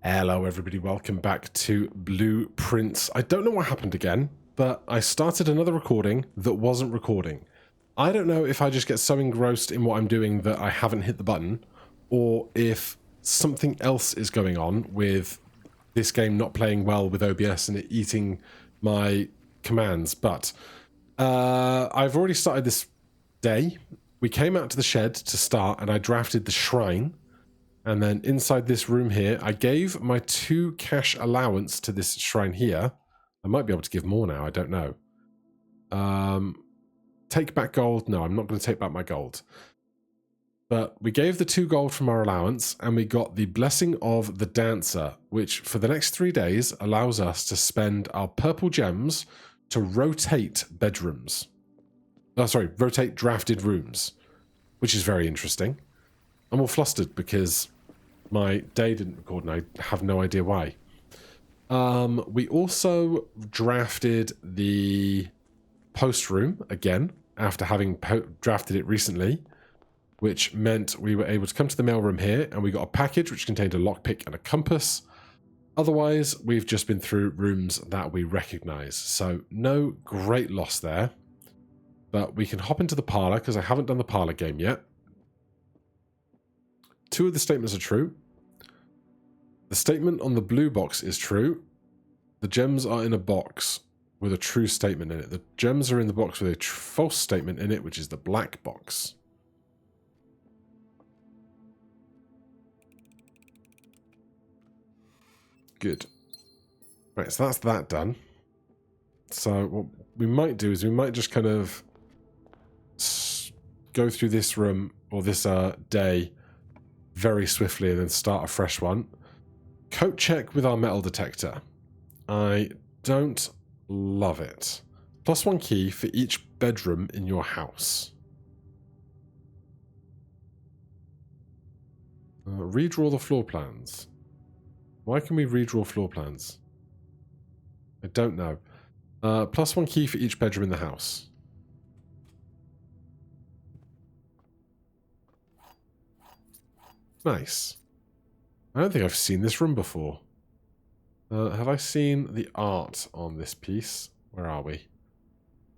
Hello everybody, welcome back to Blueprints. I don't know what happened again, but I started another recording that wasn't recording. I don't know if I just get so engrossed in what I'm doing that I haven't hit the button, or if something else is going on with this game not playing well with OBS and it eating my commands, but I've already started this day. We came out to the shed to start and I drafted the shrine. And then inside this room here, I gave my 2 cash allowance to this shrine here. I might be able to give more now, I don't know. Take back gold? No, I'm not going to take back my gold. But we gave the 2 gold from our allowance, and we got the Blessing of the Dancer, which for the next 3 days allows us to spend our purple gems to rotate bedrooms. Oh, sorry, rotate drafted rooms, which is very interesting. I'm all flustered because my day didn't record and I have no idea why. We also drafted the post room again after having drafted it recently, which meant we were able to come to the mail room here and we got a package which contained a lockpick and a compass. Otherwise, we've just been through rooms that we recognize. So no great loss there, but we can hop into the parlor because I haven't done the parlor game yet. 2 of the statements are true. The statement on the blue box is true. The gems are in a box with a true statement in it. The gems are in the box with a false statement in it, which is the black box. Good. Right, so that's that done. So what we might do is we might just kind of go through this room or this day very swiftly and then start a fresh one. Coat check with our metal detector. I don't love it. +1 key for each bedroom in your house. Redraw the floor plans. Why can we redraw floor plans? I don't know. +1 key for each bedroom in the house. Nice. I don't think I've seen this room before. Have I seen the art on this piece? Where are we?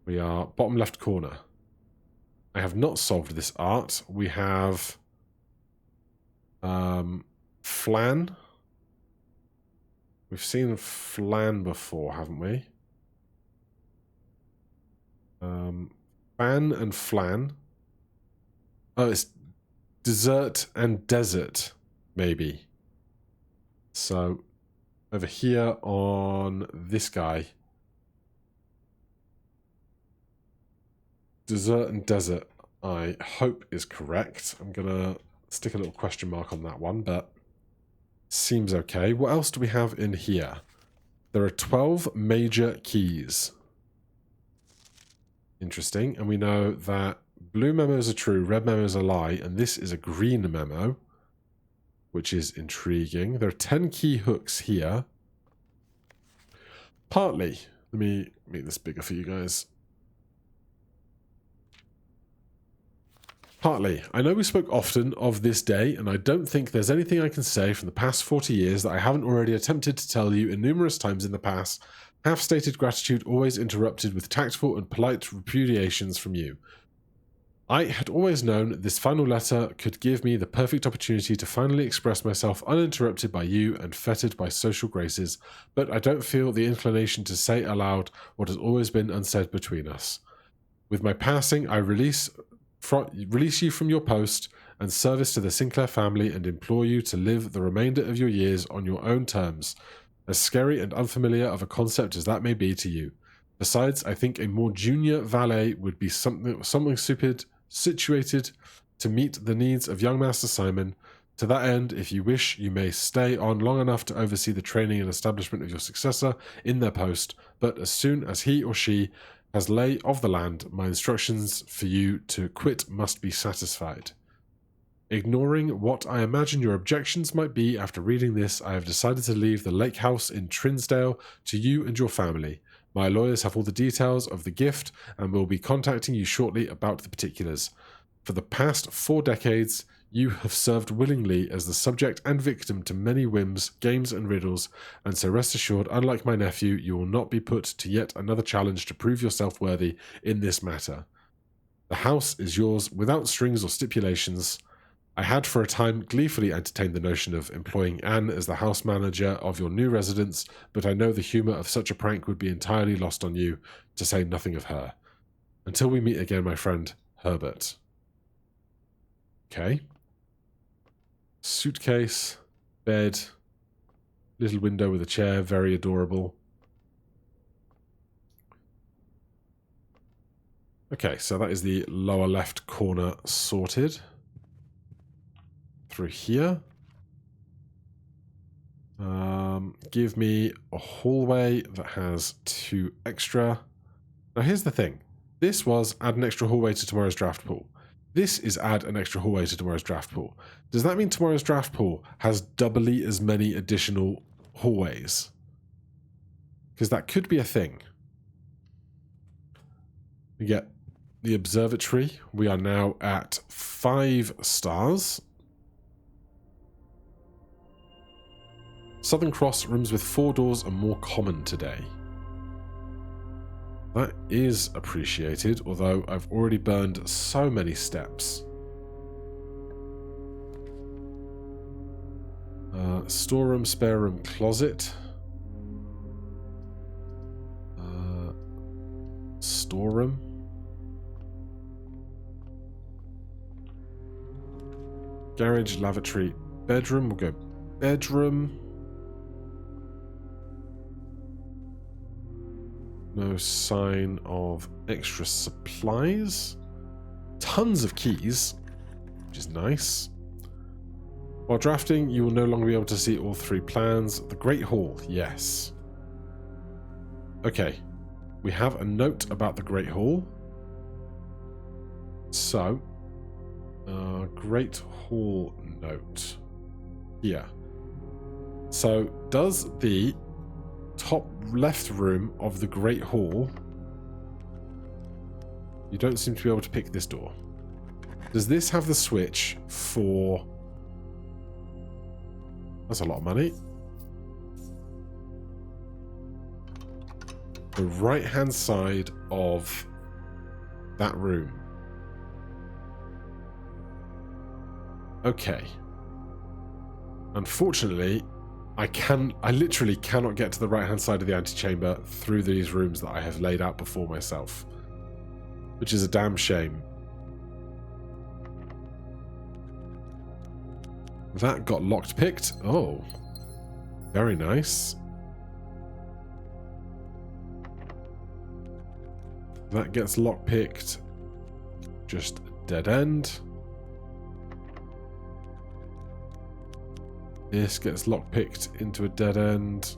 We are bottom left corner. I have not solved this art. We have flan. We've seen flan before, haven't we? Fan and flan. Oh, it's dessert and desert, maybe. So, over here on this guy. Dessert and desert, I hope is correct. I'm going to stick a little question mark on that one, but seems okay. What else do we have in here? There are 12 major keys. Interesting. And we know that blue memos are true, red memos are lie, and this is a green memo, which is intriguing. There are 10 key hooks here. Partly. Let me make this bigger for you guys. Partly. I know we spoke often of this day, and I don't think there's anything I can say from the past 40 years that I haven't already attempted to tell you in numerous times in the past. Half-stated gratitude always interrupted with tactful and polite repudiations from you. I had always known this final letter could give me the perfect opportunity to finally express myself uninterrupted by you and fettered by social graces, but I don't feel the inclination to say aloud what has always been unsaid between us. With my passing, I release you from your post and service to the Sinclair family and implore you to live the remainder of your years on your own terms, as scary and unfamiliar of a concept as that may be to you. Besides, I think a more junior valet would be something situated to meet the needs of young Master Simon. To that end, if you wish, you may stay on long enough to oversee the training and establishment of your successor in their post, but as soon as he or she has lay of the land, my instructions for you to quit must be satisfied. Ignoring what I imagine your objections might be after reading this, I have decided to leave the lake house in Trinsdale to you and your family. My lawyers have all the details of the gift and will be contacting you shortly about the particulars. For the past 4 decades, You have served willingly as the subject and victim to many whims, games, and riddles, and so rest assured, unlike my nephew, you will not be put to yet another challenge to prove yourself worthy in this matter. The house is yours without strings or stipulations. I had for a time gleefully entertained the notion of employing Anne as the house manager of your new residence, but I know the humour of such a prank would be entirely lost on you, to say nothing of her. Until we meet again, my friend, Herbert. Okay. Suitcase, bed, little window with a chair, very adorable. Okay, so that is the lower left corner sorted. Through here. Give me a hallway that has 2 extra. Now here's the thing. This was add an extra hallway to tomorrow's draft pool. This is add an extra hallway to tomorrow's draft pool. Does that mean tomorrow's draft pool has doubly as many additional hallways? Because that could be a thing. We get the observatory. We are now at 5 stars. Southern Cross rooms with 4 doors are more common today. That is appreciated, although I've already burned so many steps. Storeroom, spare room, closet. Storeroom. Garage, lavatory, bedroom. We'll go bedroom. No sign of extra supplies. Tons of keys, which is nice. While drafting, you will no longer be able to see all 3 plans. The Great Hall, yes. Okay, we have a note about the Great Hall. So, Great Hall note here. So, does the top left room of the Great Hall... You don't seem to be able to pick this door. Does this have the switch for... That's a lot of money. The right-hand side of that room. Okay. Unfortunately, I literally cannot get to the right-hand side of the antechamber through these rooms that I have laid out before myself. Which is a damn shame. That got locked-picked. Oh. Very nice. That gets lockpicked. Just dead end. This gets lockpicked into a dead end.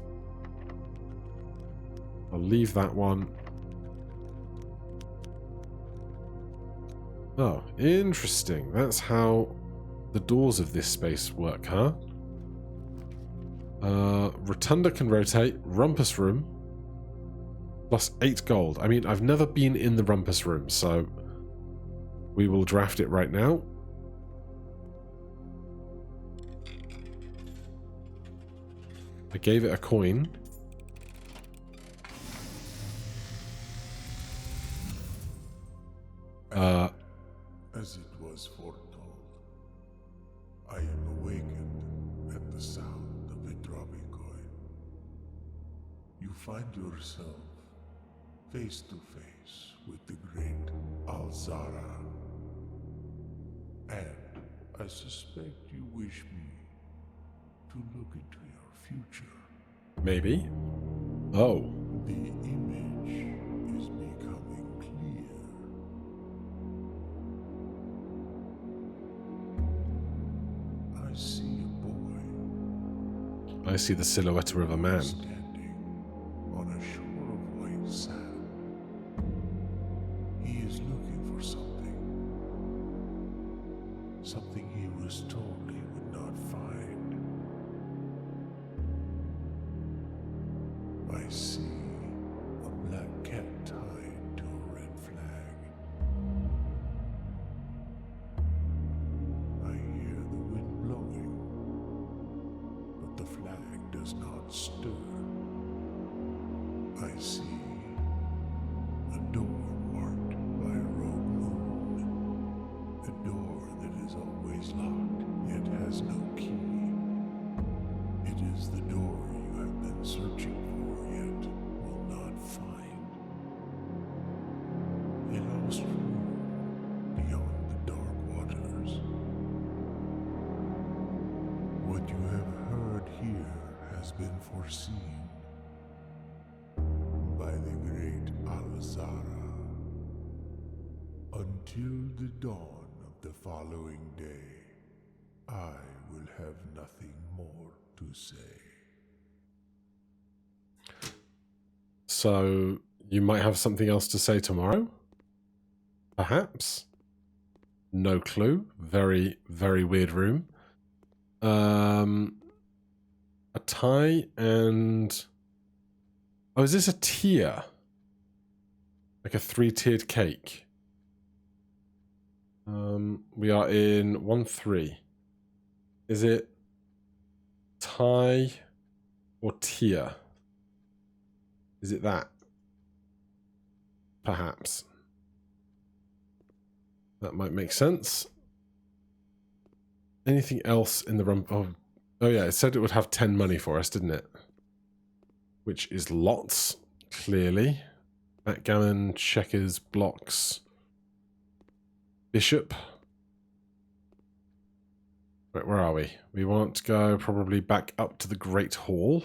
I'll leave that one. Oh, interesting. That's how the doors of this space work, huh? Rotunda can rotate. Rumpus room. Plus 8 gold. I mean, I've never been in the rumpus room, so we will draft it right now. I gave it a coin. As it was foretold, I am awakened at the sound of a dropping coin. You find yourself face to face with the great Alzara. And I suspect you wish me to look into your future. Maybe. Oh. The image is becoming clear. I see a boy. I see the silhouette of a man. Standing on a shore of white sand. He is looking for something. Something he was told he would not find. I see a black cat tied to a red flag. I hear does not stir. I see a door marked by a rogue moon. A door that is always locked, yet has no key. It is the door you have been searching for, yet will not find. A lost room beyond the dark waters. What you have heard here has been foreseen by the great Al-Zara. Until the dawn of the following day, I will have nothing more to say. So, you might have something else to say tomorrow? Perhaps? No clue. Very, very weird room. A tie and... Oh, is this a tier? Like a 3-tiered cake? We are in 1-3. Is it tie or tier? Is it that? Perhaps. That might make sense. Anything else in the room? Oh yeah, it said it would have 10 money for us, didn't it? Which is lots, clearly. Backgammon, checkers, blocks. Bishop. Right, where are we? We want to go probably back up to the Great Hall.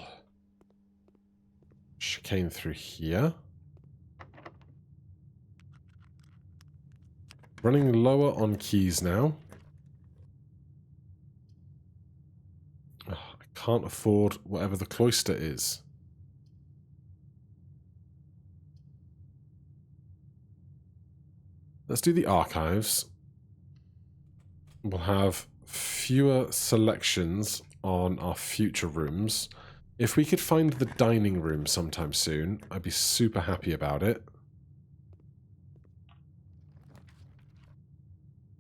Chicane through here. Running lower on keys now. Oh, I can't afford whatever the cloister is. Let's do the archives. We'll have fewer selections on our future rooms. If we could find the dining room sometime soon, I'd be super happy about it.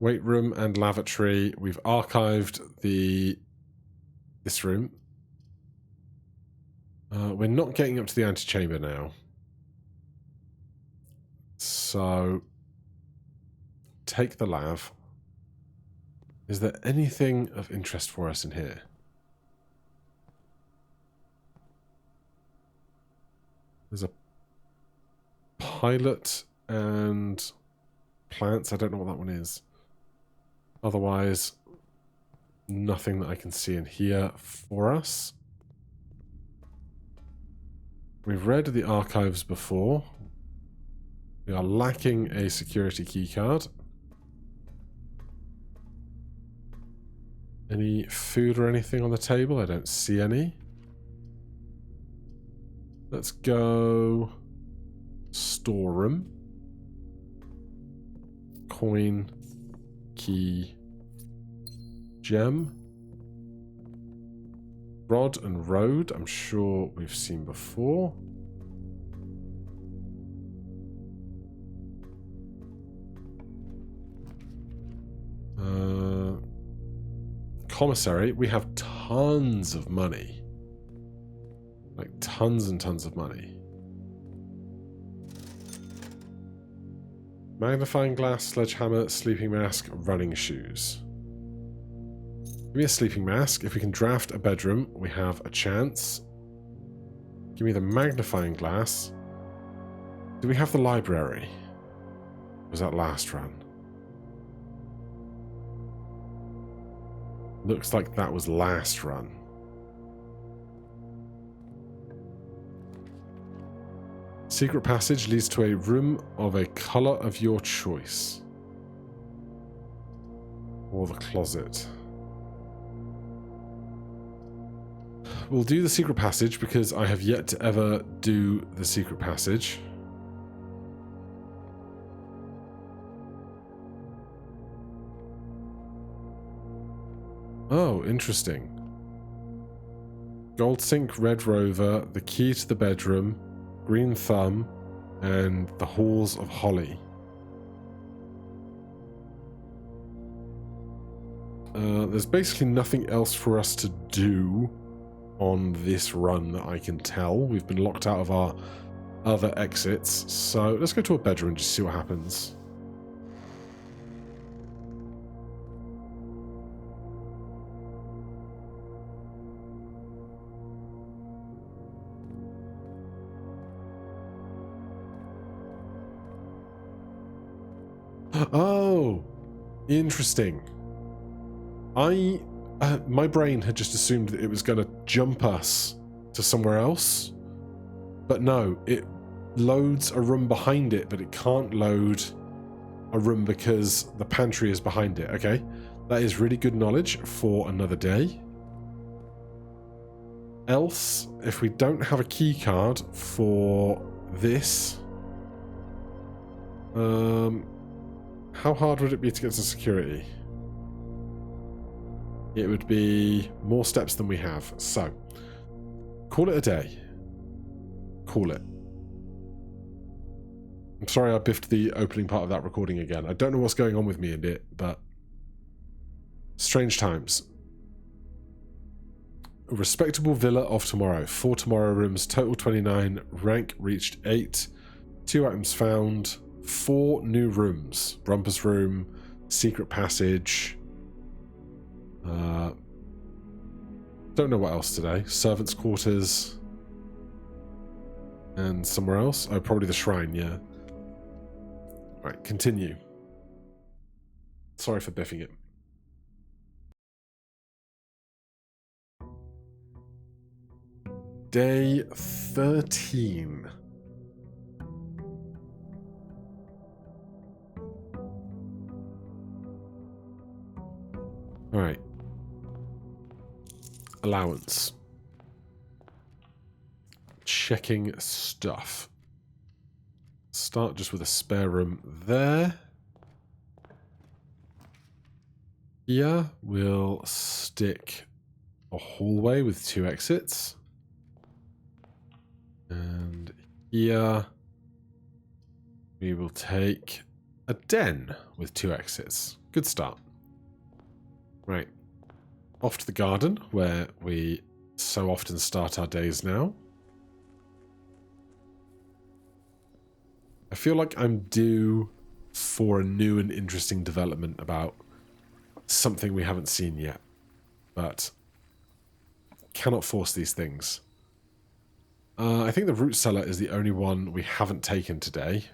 Weight room and lavatory. We've archived this room. We're not getting up to the antechamber now. So, take the lav. Is there anything of interest for us in here? There's a pilot and plants. I don't know what that one is. Otherwise, nothing that I can see in here for us. We've read the archives before. We are lacking a security keycard. Any food or anything on the table? I don't see any. Let's go storeroom. Coin, key, gem. Rod and road, I'm sure we've seen before. Commissary, we have tons of money. Like tons and tons of money. Magnifying glass, sledgehammer, sleeping mask, running shoes. Give me a sleeping mask. If we can draft a bedroom, we have a chance. Give me the magnifying glass. Do we have the library? Was that last run? Looks like that was last run. Secret passage leads to a room of a color of your choice. Or the closet. We'll do the secret passage because I have yet to ever do the secret passage. Oh, interesting. Gold Sink, Red Rover, the key to the bedroom, Green Thumb, and the Halls of Holly. There's basically nothing else for us to do on this run that I can tell. We've been locked out of our other exits, so let's go to a bedroom and just see what happens. Oh, interesting. My brain had just assumed that it was going to jump us to somewhere else, but no, it loads a room behind it, but it can't load a room because the pantry is behind it. Okay, that is really good knowledge for another day. Else, if we don't have a key card for this, how hard would it be to get to security? It would be more steps than we have. So, call it a day. Call it. I'm sorry I biffed the opening part of that recording again. I don't know what's going on with me and it, but strange times. A respectable villa of tomorrow. 4 tomorrow rooms, total 29, rank reached 8, 2 items found, 4 new rooms. Rumpus room, secret passage. Don't know what else today. Servants' quarters. And somewhere else. Oh, probably the shrine, yeah. Right, continue. Sorry for biffing it. Day 13. All right. Allowance. Checking stuff. Start just with a spare room there. Here we'll stick a hallway with 2 exits. And here we will take a den with 2 exits. Good start. Right. Off to the garden, where we so often start our days now. I feel like I'm due for a new and interesting development about something we haven't seen yet. But cannot force these things. I think the root cellar is the only one we haven't taken today.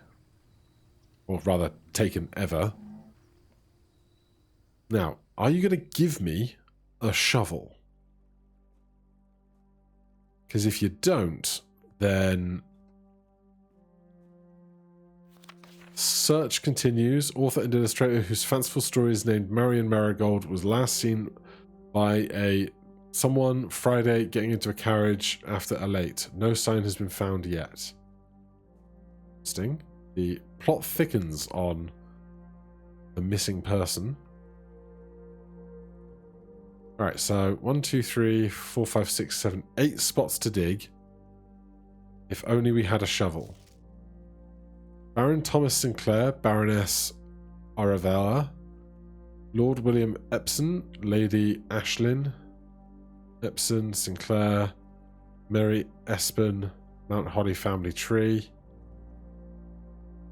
Or rather, taken ever. Now, are you going to give me a shovel? Because if you don't, then... Search continues. Author and illustrator whose fanciful story is named Marion Marigold was last seen by someone Friday getting into a carriage after a late. No sign has been found yet. Interesting. The plot thickens on the missing person. Alright, so 1, 2, 3, 4, 5, 6, 7, 8 spots to dig. If only we had a shovel. Baron Thomas Sinclair, Baroness Arabella, Lord William Epson, Lady Ashlyn, Epson, Sinclair, Mary Espen, Mount Holly family tree.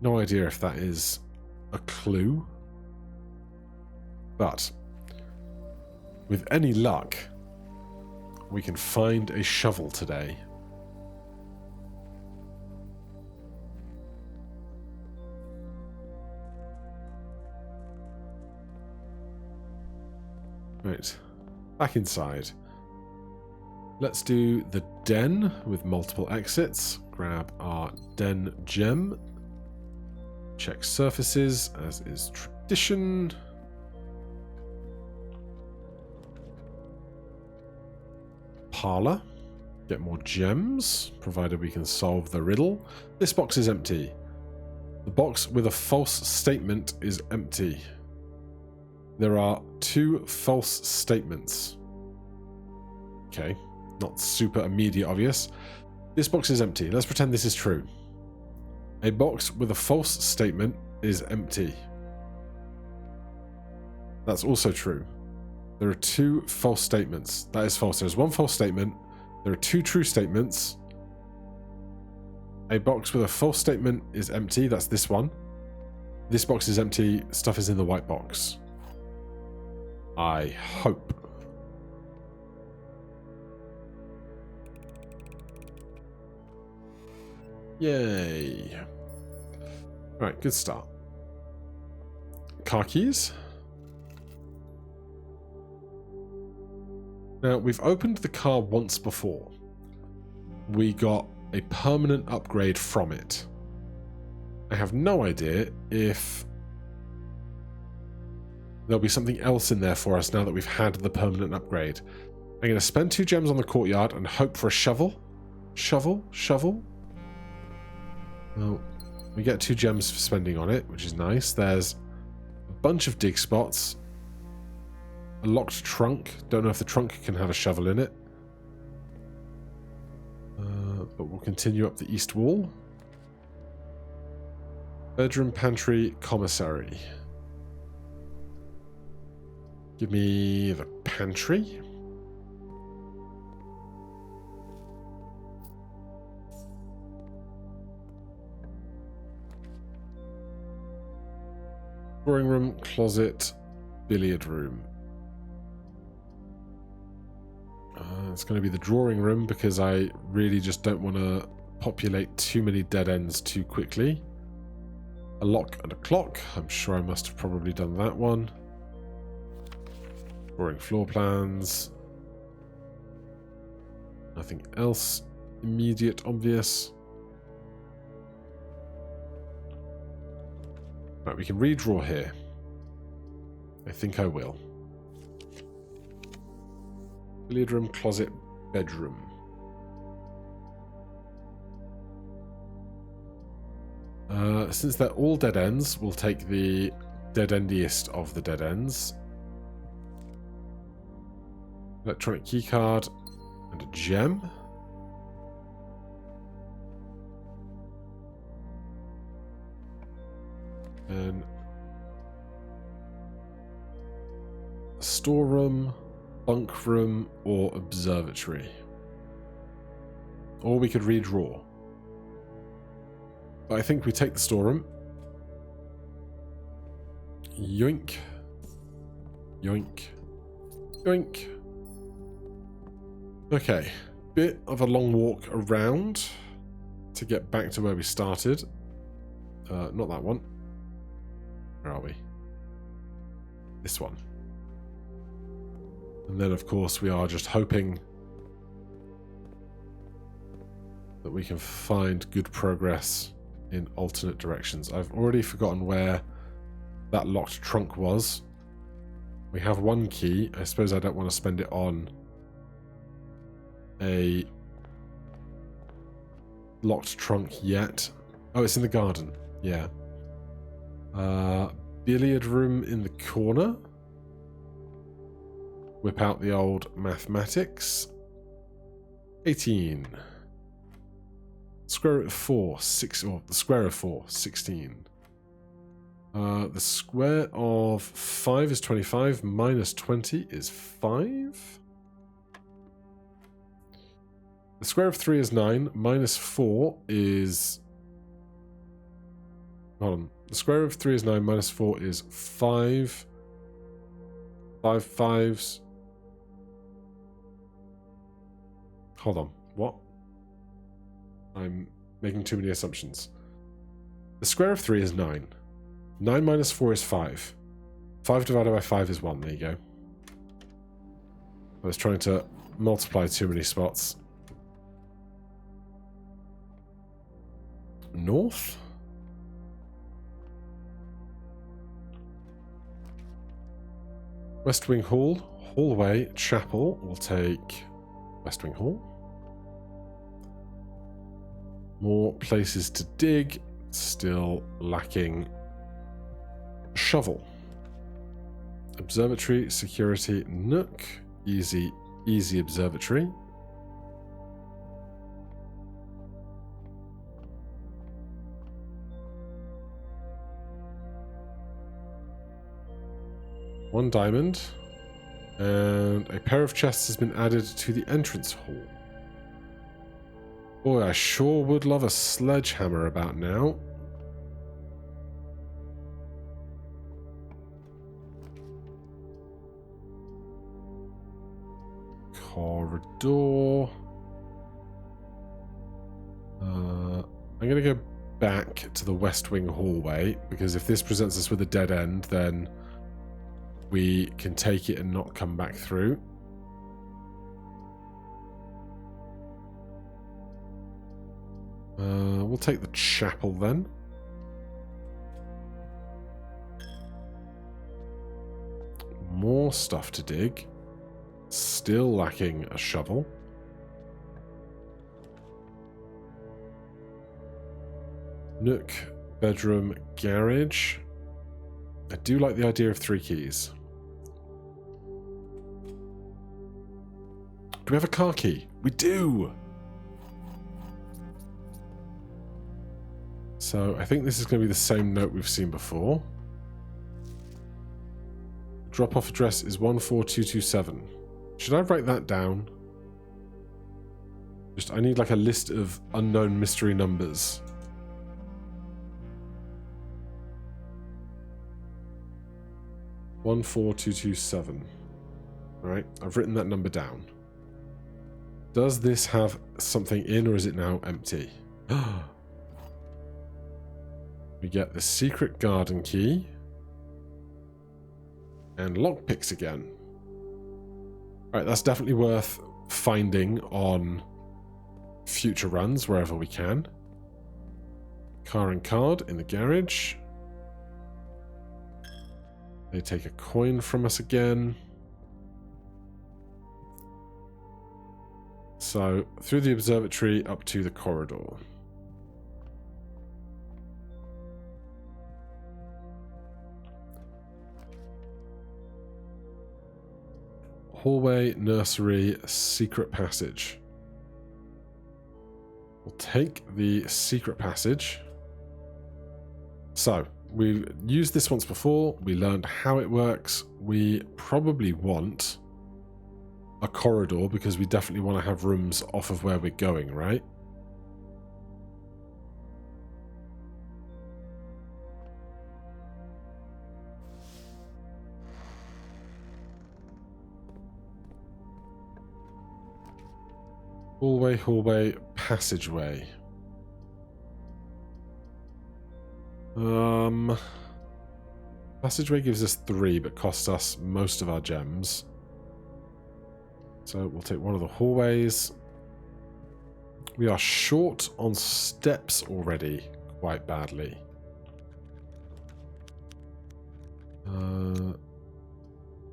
No idea if that is a clue. But with any luck, we can find a shovel today. Right, back inside. Let's do the den with multiple exits. Grab our den gem. Check surfaces, as is tradition. Parlor. Get more gems, provided we can solve the riddle. This box is empty. The box with a false statement is empty. There are 2 false statements. Okay, not super immediate obvious. This box is empty. Let's pretend this is true. A box with a false statement is empty. That's also true. There are 2 false statements. That is false. There's 1 false statement There are 2 true statements. A box with a false statement is empty. That's this one. This box is empty. Stuff is in the white box. I hope. Yay. Right, good start. Car keys. Now, we've opened the car once before. We got a permanent upgrade from it. I have no idea if there'll be something else in there for us now that we've had the permanent upgrade. I'm going to spend 2 gems on the courtyard and hope for a shovel. Shovel. Well, we get 2 gems for spending on it, which is nice. There's a bunch of dig spots. A locked trunk. Don't know if the trunk can have a shovel in it. But we'll continue up the east wall. Bedroom, pantry, commissary. Give me the pantry. Drawing room, closet, billiard room. It's going to be the drawing room because I really just don't want to populate too many dead ends too quickly. A lock and a clock. I'm sure I must have probably done that one. Drawing floor plans. Nothing else immediate, obvious. Right, we can redraw here. I think I will. Billiard room, closet, bedroom. Since they're all dead ends, we'll take the dead endiest of the dead ends. Electronic keycard and a gem. And storeroom, bunk room, or observatory. Or we could redraw. But I think we take the storeroom. Yoink. Yoink. Yoink. Okay. Bit of a long walk around to get back to where we started. Not that one. Where are we? This one. And then, of course, we are just hoping that we can find good progress in alternate directions. I've already forgotten where that locked trunk was. We have 1 key. I suppose I don't want to spend it on a locked trunk yet. Oh, it's in the garden. Yeah. Billiard room in the corner. Whip out the old mathematics. 18. Square root of 4, 6, or the square of 4, 16. The square of 5 is 25, minus 20 is 5. The square of 3 is 9, minus 4 is... Hold on. The square of 3 is 9, minus 4 is 5. 5 fives. Hold on. What? I'm making too many assumptions. The square of 3 is 9. 9 minus 4 is 5. 5 divided by 5 is 1. There you go. I was trying to multiply too many spots. North? West Wing Hall. Hallway. Chapel. We'll take West Wing Hall. More places to dig. Still lacking shovel. Observatory, security, nook. Easy observatory. One diamond. And a pair of chests has been added to the entrance hall. Boy, I sure would love a sledgehammer about now. Corridor. I'm going to go back to the West Wing hallway, because if this presents us with a dead end, then we can take it and not come back through. We'll take the chapel then. More stuff to dig. Still lacking a shovel. Nook, bedroom, garage. I do like the idea of 3 keys. Do we have a car key? We do! So I think this is going to be the same note we've seen before. Drop-off address is 14227. Should I write that down? I need like a list of unknown mystery numbers. (14227). Alright, I've written that number down. Does this have something in, or is it now empty? We get the secret garden key. And lockpicks again. Alright, that's definitely worth finding on future runs, wherever we can. Car and card in the garage. They take a coin from us again. So, through the observatory up to the corridor. Hallway, nursery, secret passage. We'll take the secret passage. So, we've used this once before. We learned how it works. We probably want a corridor because we definitely want to have rooms off of where we're going, right? Hallway, hallway, passageway. Passageway gives us 3, but costs us most of our gems. So we'll take one of the hallways. We are short on steps already, quite badly.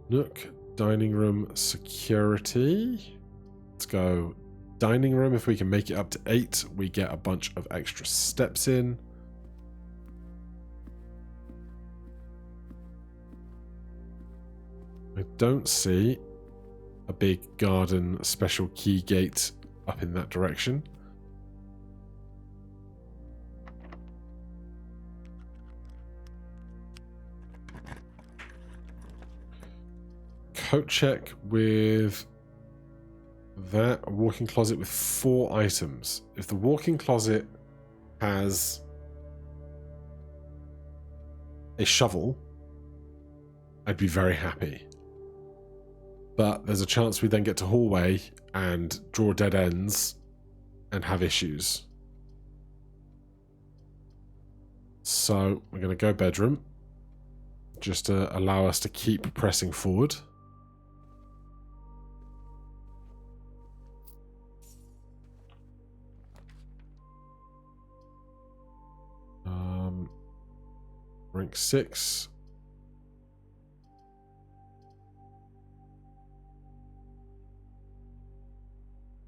Nook, dining room, security. Let's go dining room. If we can make it up to 8, we get a bunch of extra steps in. I don't see a big garden special key gate up in that direction. Coat check with that. A walk-in closet with 4 items. If the walk-in closet has a shovel, I'd be very happy. But there's a chance we then get to hallway and draw dead ends and have issues. So we're going to go bedroom, just to allow us to keep pressing forward. Rank 6.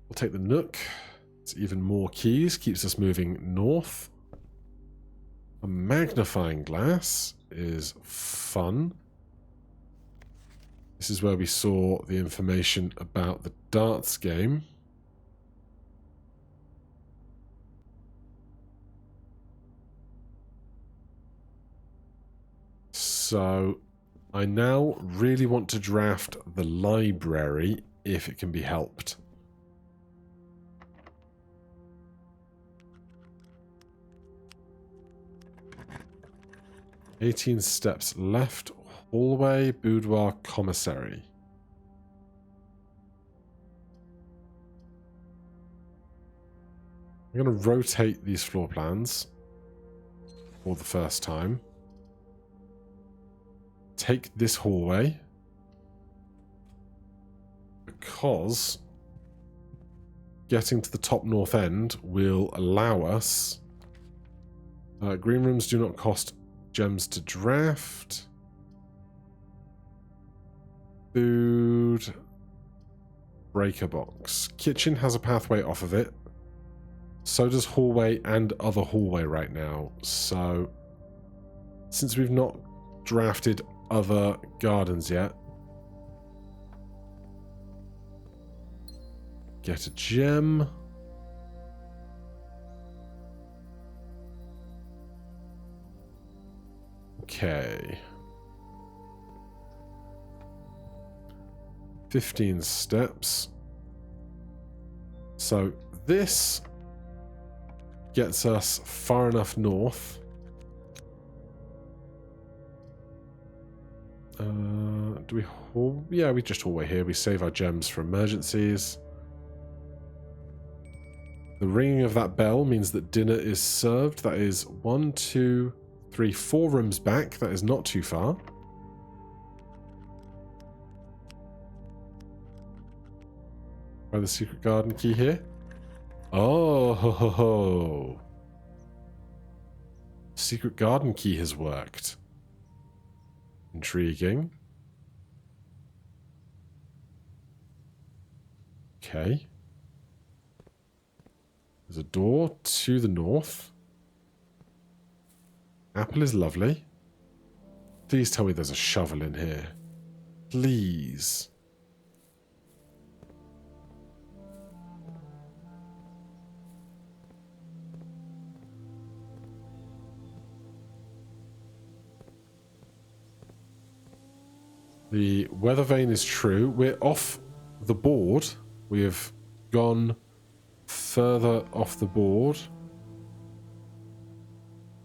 We'll take the Nook. It's even more keys, keeps us moving north. A magnifying glass is fun. This is where we saw the information about the darts game. So I now really want to draft the library if it can be helped. 18 steps left, hallway, boudoir, commissary. I'm going to rotate these floor plans for the first time. Take this hallway. Because getting to the top north end will allow us... green rooms do not cost gems to draft. Food. Breaker box. Kitchen has a pathway off of it. So does hallway and other hallway right now. So, since we've not drafted other gardens yet, get a gem. Okay. 15 steps. So this gets us far enough north. Do we haul? Yeah, we just hallway here. We save our gems for emergencies. The ringing of that bell means that dinner is served. That is 1, 2, 3, 4 rooms back. That is not too far. Try the secret garden key here. Oh, ho, ho, ho. Secret garden key has worked. Intriguing. Okay. There's a door to the north. Apple is lovely. Please tell me there's a shovel in here. Please. The weather vane is true. We're off the board. We have gone further off the board.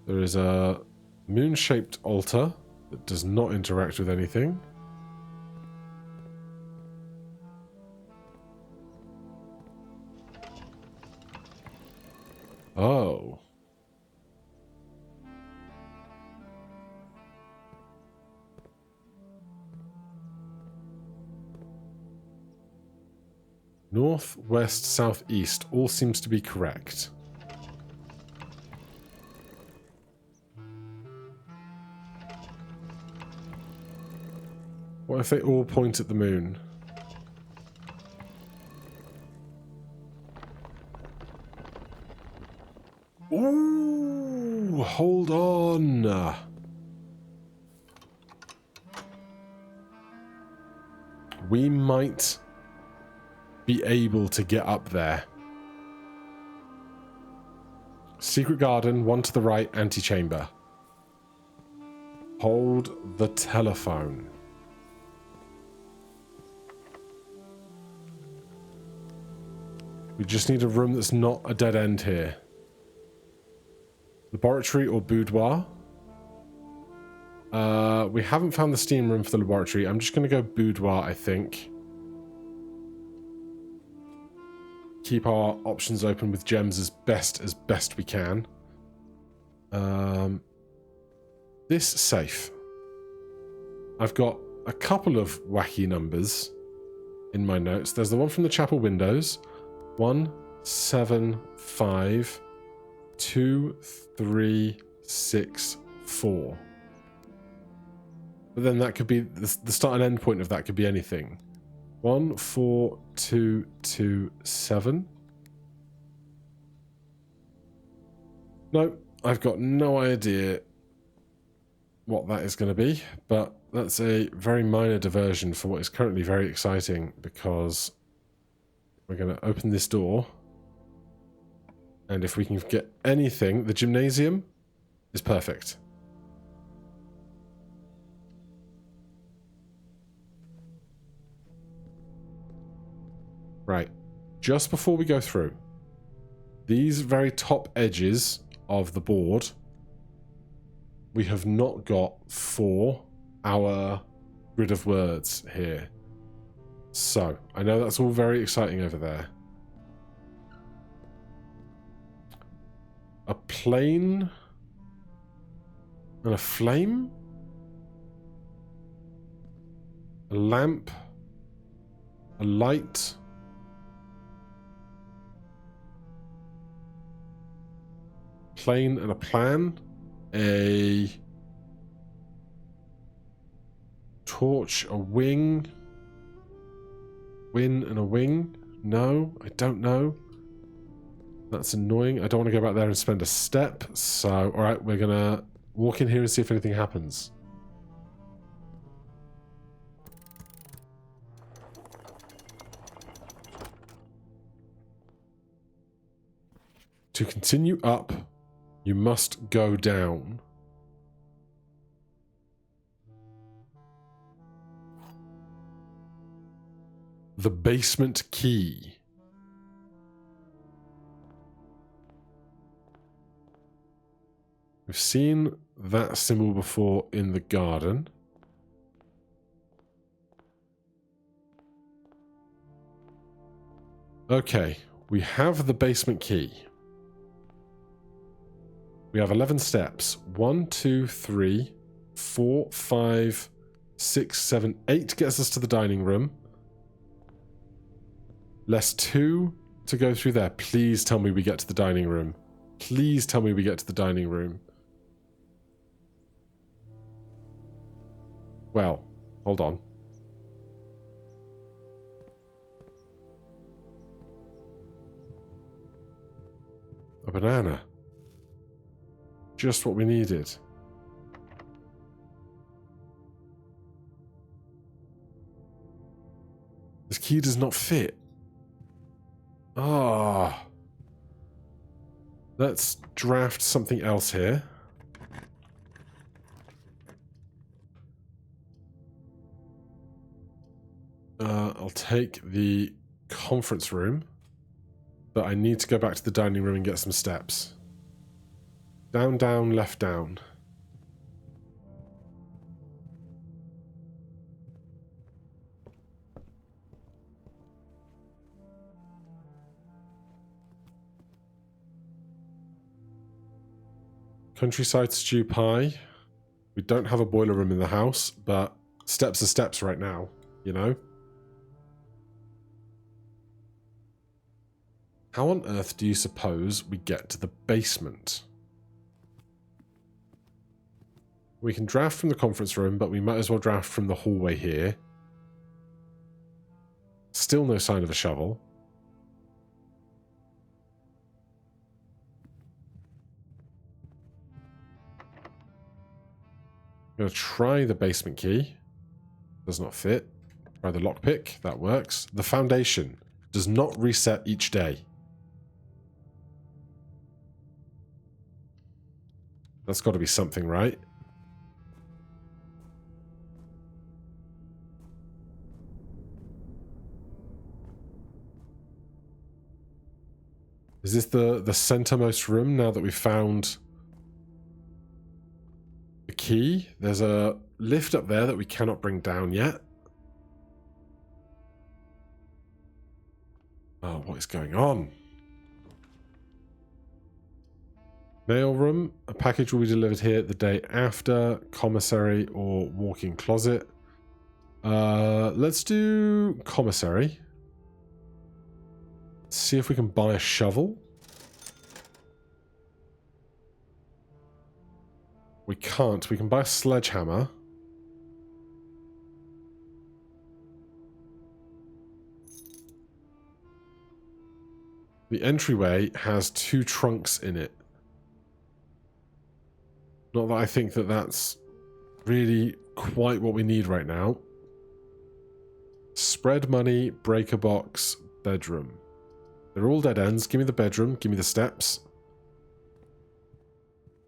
There is a moon-shaped altar that does not interact with anything. Oh. North, west, south, east all seems to be correct. What if they all point at the moon? Ooh, hold on. We might be able to get up there. Secret garden, one to the right, antechamber. Hold the telephone. We just need a room that's not a dead end here. Laboratory or boudoir? We haven't found the steam room for the laboratory. I'm just going to go boudoir, I think. Keep our options open with gems as best we can. This safe. I've got a couple of wacky numbers in my notes. There's the one from the chapel windows. 1, 7, 5, 2, 3, 6, 4. But then that could be the start and end point of that could be anything. 1, 4, 2, 2, 7. No, I've got no idea what that is going to be, but that's a very minor diversion for what is currently very exciting, because we're going to open this door, and if we can get anything, the gymnasium is perfect. Right, just before we go through, these very top edges of the board we have not got for our grid of words here. So, I know that's all very exciting over there. A plane and a flame? A lamp? A light? Plane and a plan? A torch, a wing? Win and a wing? No, I don't know. That's annoying. I don't want to go back there and spend a step. So, alright, we're going to walk in here and see if anything happens. To continue up, you must go down. The basement key. We've seen that symbol before in the garden. Okay, we have the basement key. We have 11 steps. 1, 2, 3, 4, 5, 6, 7, 8 gets us to the dining room. Less 2 to go through there. Please tell me we get to the dining room. Please tell me we get to the dining room. Well, hold on. A banana. Just what we needed. This key does not fit. Ah. Let's draft something else here. I'll take the conference room, but I need to go back to the dining room and get some steps. Down, down, left, down. Countryside stew pie. We don't have a boiler room in the house, but steps are steps right now, you know? How on earth do you suppose we get to the basement? We can draft from the conference room, but we might as well draft from the hallway here. Still no sign of a shovel. I'm going to try the basement key. Does not fit. Try the lockpick. That works. The foundation does not reset each day. That's got to be something, right? Is this the centermost room now that we've found the key? There's a lift up there that we cannot bring down yet. Oh, what is going on? Mail room. A package will be delivered here the day after. Commissary or walk-in closet. Let's do commissary. See if we can buy a shovel. We can't. We can buy a sledgehammer. The entryway has 2 trunks in it. Not that I think that that's really quite what we need right now. Spread money, breaker box, bedroom. They're all dead ends. Give me the bedroom. Give me the steps.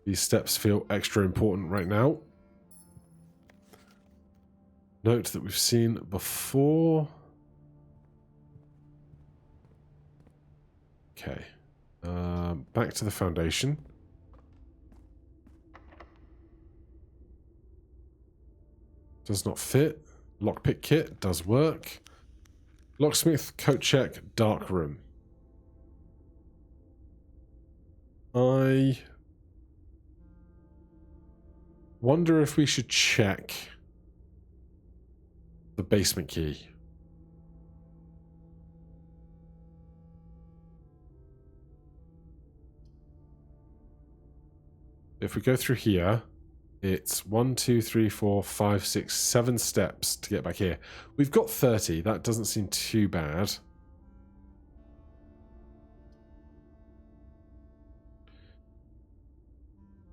These steps feel extra important right now. Note that we've seen before. Okay. Back to the foundation. Does not fit. Lockpick kit does work. Locksmith, coat check, dark room. I wonder if we should check the basement key. If we go through here, it's 1, 2, 3, 4, 5, 6, 7 steps to get back here. We've got 30. That doesn't seem too bad.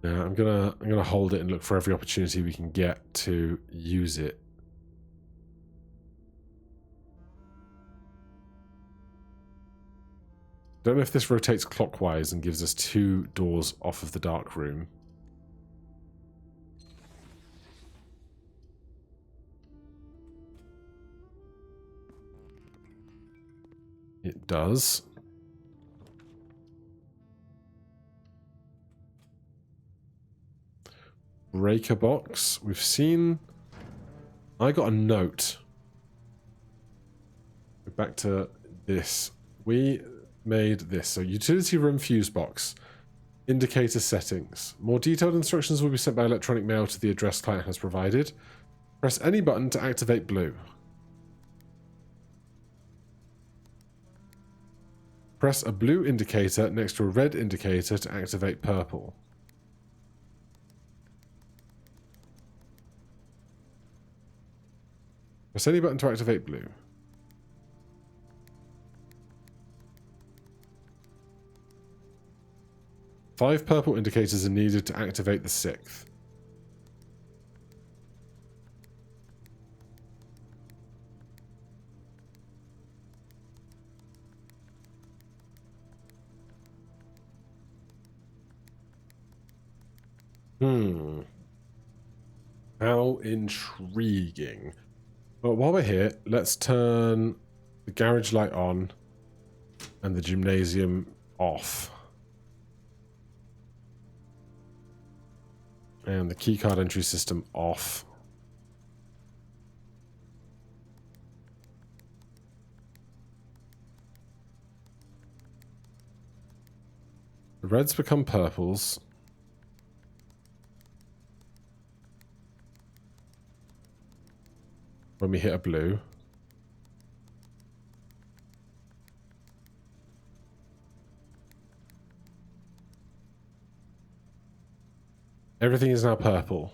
Now I'm gonna hold it and look for every opportunity we can get to use it. Don't know if this rotates clockwise and gives us 2 doors off of the dark room. It does. Breaker box. We've seen... I got a note. Back to this. We made this. So utility room fuse box. Indicator settings. More detailed instructions will be sent by electronic mail to the address client has provided. Press any button to activate blue. Press a blue indicator next to a red indicator to activate purple. Press any button to activate blue. Five purple indicators are needed to activate the 6th. How intriguing. Well, while we're here, let's turn the garage light on and the gymnasium off. And the keycard entry system off. The reds become purples. When we hit a blue. Everything is now purple.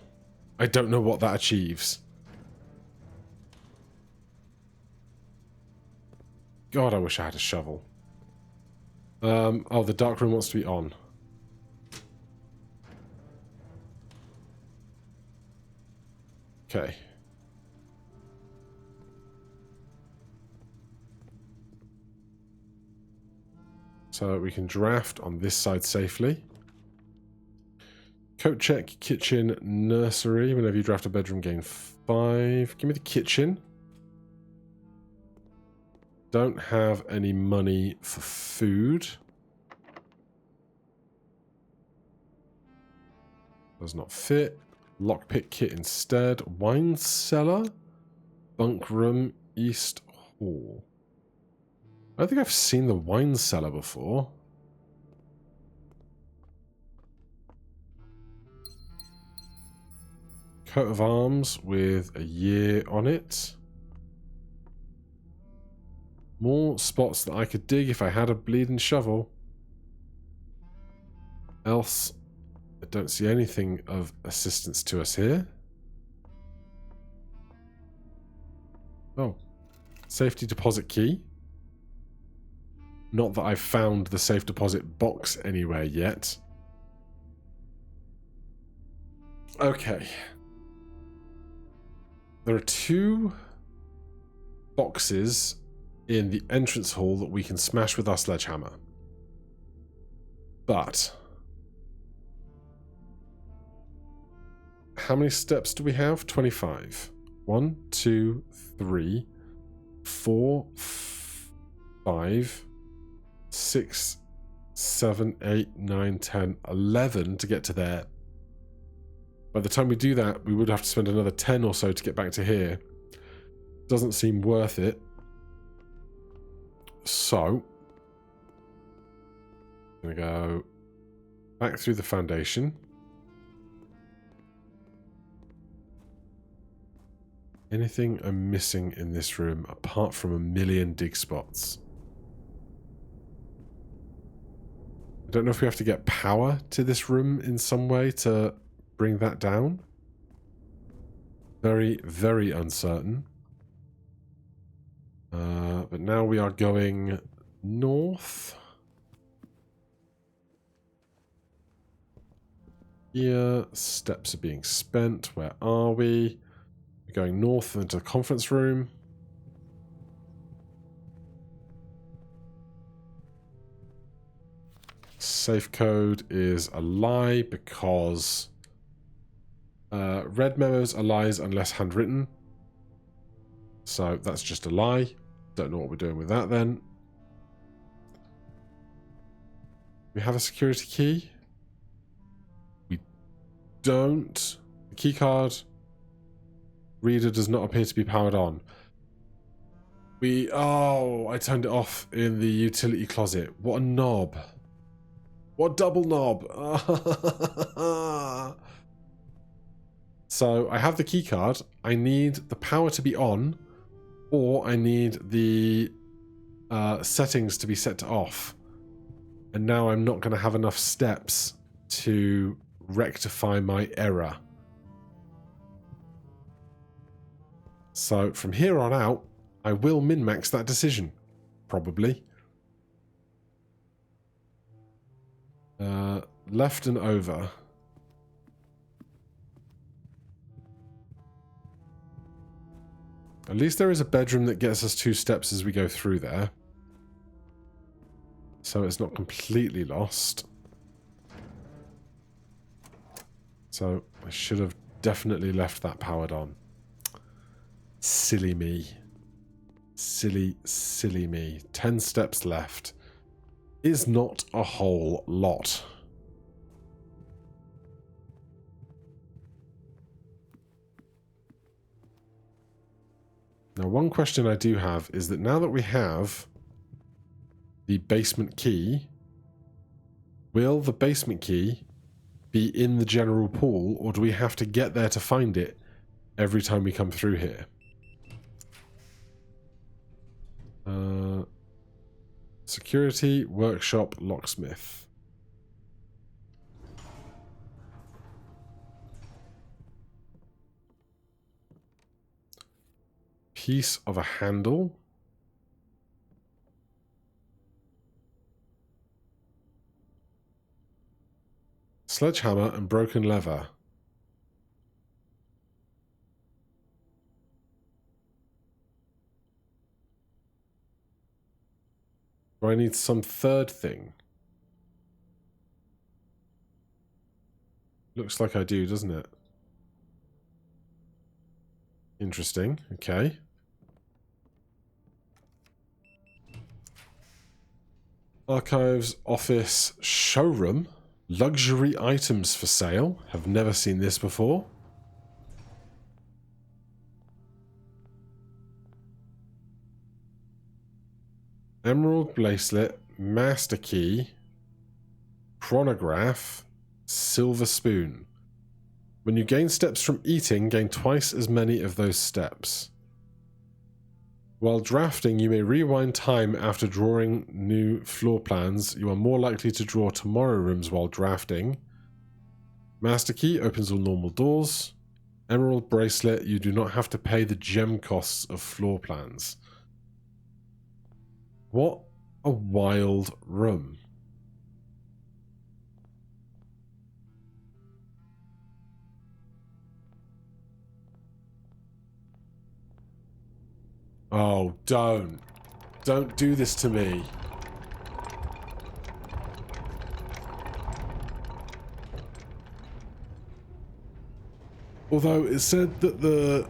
I don't know what that achieves. God, I wish I had a shovel. Oh, the dark room wants to be on. Okay. So we can draft on this side safely. Coat check, kitchen, nursery. Whenever you draft a bedroom, gain 5. Give me the kitchen. Don't have any money for food. Does not fit. Lockpick kit instead. Wine cellar. Bunk room, east hall. I don't think I've seen the wine cellar before. Coat of arms with a year on it. More spots that I could dig if I had a bleeding shovel. Else, I don't see anything of assistance to us here. Oh. Safety deposit key. Not that I've found the safe deposit box anywhere yet. Okay. There are 2 boxes in the entrance hall that we can smash with our sledgehammer. But how many steps do we have? 25. 1, 2, 3, 4, 5, 6, 7, 8, 9, 10, 11 to get to there. By the time we do that, we would have to spend another 10 or so to get back to here. Doesn't seem worth it. So, I'm going to go back through the foundation. Anything I'm missing in this room apart from a million dig spots? I don't know if we have to get power to this room in some way to bring that down. Very, very uncertain. But now we are going north. Here, steps are being spent. Where are we? We're going north into the conference room. Safe code is a lie because red memos are lies unless handwritten. So that's just a lie. Don't know what we're doing with that then. We have a security key. We don't. The key card reader does not appear to be powered on. Oh, I turned it off in the utility closet. What a knob. What double knob? So I have the key card. I need the power to be on, or I need the settings to be set to off. And now I'm not going to have enough steps to rectify my error. So from here on out, I will min-max that decision. Probably. Left and over. At least there is a bedroom that gets us 2 steps as we go through there. So it's not completely lost. So I should have definitely left that powered on. Silly me. Silly, silly me. 10 steps left is not a whole lot. Now, one question I do have is that now that we have the basement key, will the basement key be in the general pool, or do we have to get there to find it every time we come through here? Security, workshop, locksmith. Piece of a handle. Sledgehammer and broken lever. Do I need some third thing? Looks like I do, doesn't it? Interesting. Okay. Archives, office, showroom. Luxury items for sale. Have never seen this before. Emerald bracelet, master key, chronograph, silver spoon. When you gain steps from eating, gain twice as many of those steps. While drafting, you may rewind time after drawing new floor plans. You are more likely to draw tomorrow rooms while drafting. Master key opens all normal doors. Emerald bracelet, you do not have to pay the gem costs of floor plans. What a wild room. Oh, don't. Don't do this to me. Although it said that the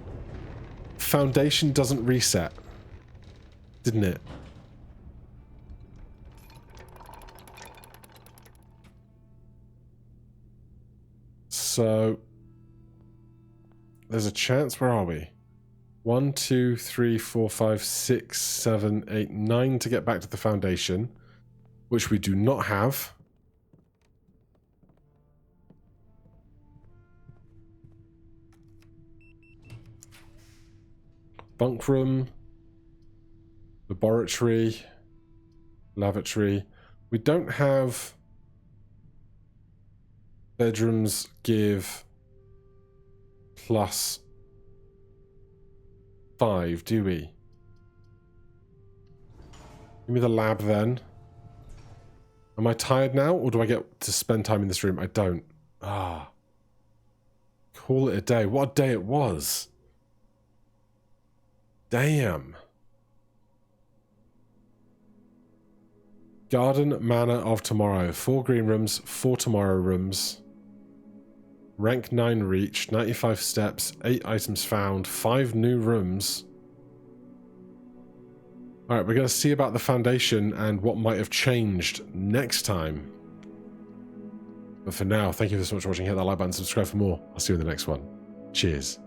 foundation doesn't reset. Didn't it? So there's a chance. Where are we? 1, 2, 3, 4, 5, 6, 7, 8, 9 to get back to the foundation, which we do not have. Bunk room, laboratory, lavatory. We don't have bedrooms give +5, do we? Give me the lab then. Am I tired now, or do I get to spend time in this room? I don't. Ah. Call it a day. What a day it was. Damn. Garden Manor of Tomorrow. 4 green rooms, 4 tomorrow rooms. Rank 9 reach, 95 steps, 8 items found, 5 new rooms. Alright, we're going to see about the foundation and what might have changed next time. But for now, thank you so much for watching. Hit that like button, subscribe for more. I'll see you in the next one. Cheers.